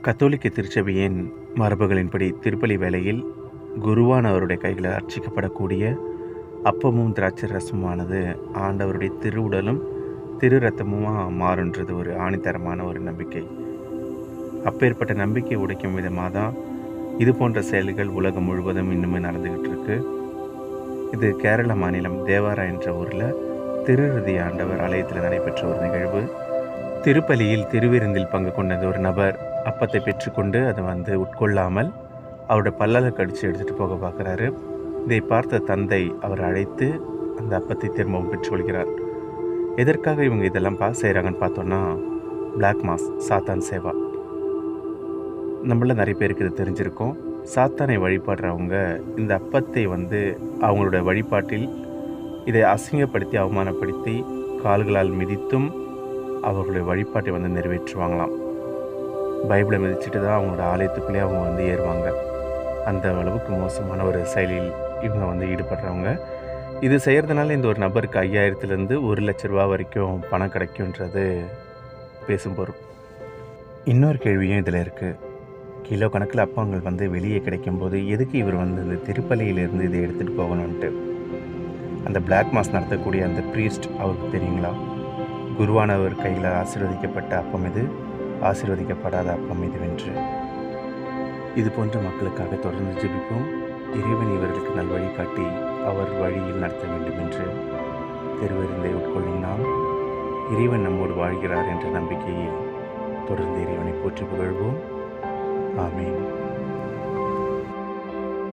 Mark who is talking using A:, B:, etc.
A: கத்தோலிக்க திருச்சபையின் மரபுகளின்படி திருப்பலி வேளையில் குருவானவருடைய கைகளில் அர்ச்சிக்கப்படக்கூடிய அப்பமும் திராட்சை ரசமானது ஆண்டவருடைய திருவுடலும் திரு ரத்தமுமாக மாறுன்றது ஒரு ஆணித்தரமான ஒரு நம்பிக்கை. அப்பேற்பட்ட நம்பிக்கை உடைக்கும் விதமாக தான் இது போன்ற செயல்கள் உலகம் முழுவதும் இன்னுமே நடந்துக்கிட்டு இருக்கு. இது கேரள மாநிலம் தேவாரா என்ற ஊரில் திருஹிருதய ஆண்டவர் ஆலயத்தில் நடைபெற்ற ஒரு நிகழ்வு. திருப்பலியில் திருவிருந்தில் பங்கு கொண்டது ஒரு நபர் அப்பத்தை பெற்றுக்கொண்டு அதை உட்கொள்ளாமல் அவரோட பல்லால் கடித்து எடுத்துகிட்டு போக பார்க்குறாரு. இதை பார்த்த தந்தை அவரை அழைத்து அந்த அப்பத்தை திரும்பவும் பெற்றுக்கொள்கிறார். எதற்காக இவங்க இதெல்லாம் செய்கிறாங்கன்னு பார்த்தோன்னா, பிளாக் மாஸ், சாத்தான் சேவா. நம்மள நிறைய பேருக்கு இது தெரிஞ்சிருக்கும். சாத்தானை வழிபடுறவங்க இந்த அப்பத்தை அவங்களோட வழிபாட்டில் இதை அசிங்கப்படுத்தி அவமானப்படுத்தி கால்களால் மிதித்தும் அவர்களுடைய வழிபாட்டை நிறைவேற்றுவாங்களாம். பைபிளை மிதிச்சுட்டு தான் அவங்களோட ஆலயத்துக்குள்ளேயே அவங்க ஏறுவாங்க. அந்த அளவுக்கு மோசமான ஒரு செயலில் இவங்க ஈடுபடுறவங்க. இது செய்கிறதுனால இந்த ஒரு நபருக்கு 5000லேருந்து 1,00,000 ரூபா வரைக்கும் பணம் கிடைக்குன்றது பேசும் பொருள். இன்னொரு கேள்வியும் இதில் இருக்குது. கிலோ கணக்கில் அப்பங்கள் வெளியே கிடைக்கும்போது எதுக்கு இவர் இந்த திருப்பலியிலேருந்து இதை எடுத்துகிட்டு போகணுன்ட்டு. அந்த பிளாக் மாஸ் நடத்தக்கூடிய அந்த ப்ரீஸ்ட் அவருக்கு தெரியுங்களா? குருவானவர் கையில் ஆசீர்வதிக்கப்பட்ட அப்பம் இது, ஆசீர்வதிக்கப்படாத அப்பம் இதுவென்று. இது போன்ற மக்களுக்காக தொடர்ந்து ஜெபிப்போம். இறைவன் இவர்களுக்கு நல்வழி காட்டி அவர் வழியில் நடத்த வேண்டும் என்று திருவிருந்தை உட்கொள்ளும் நாம் இறைவன் நம்மோடு வாழ்கிறார் என்ற நம்பிக்கையில் தொடர்ந்து இறைவனை போற்றி புகழ்வோம். ஆமீன்.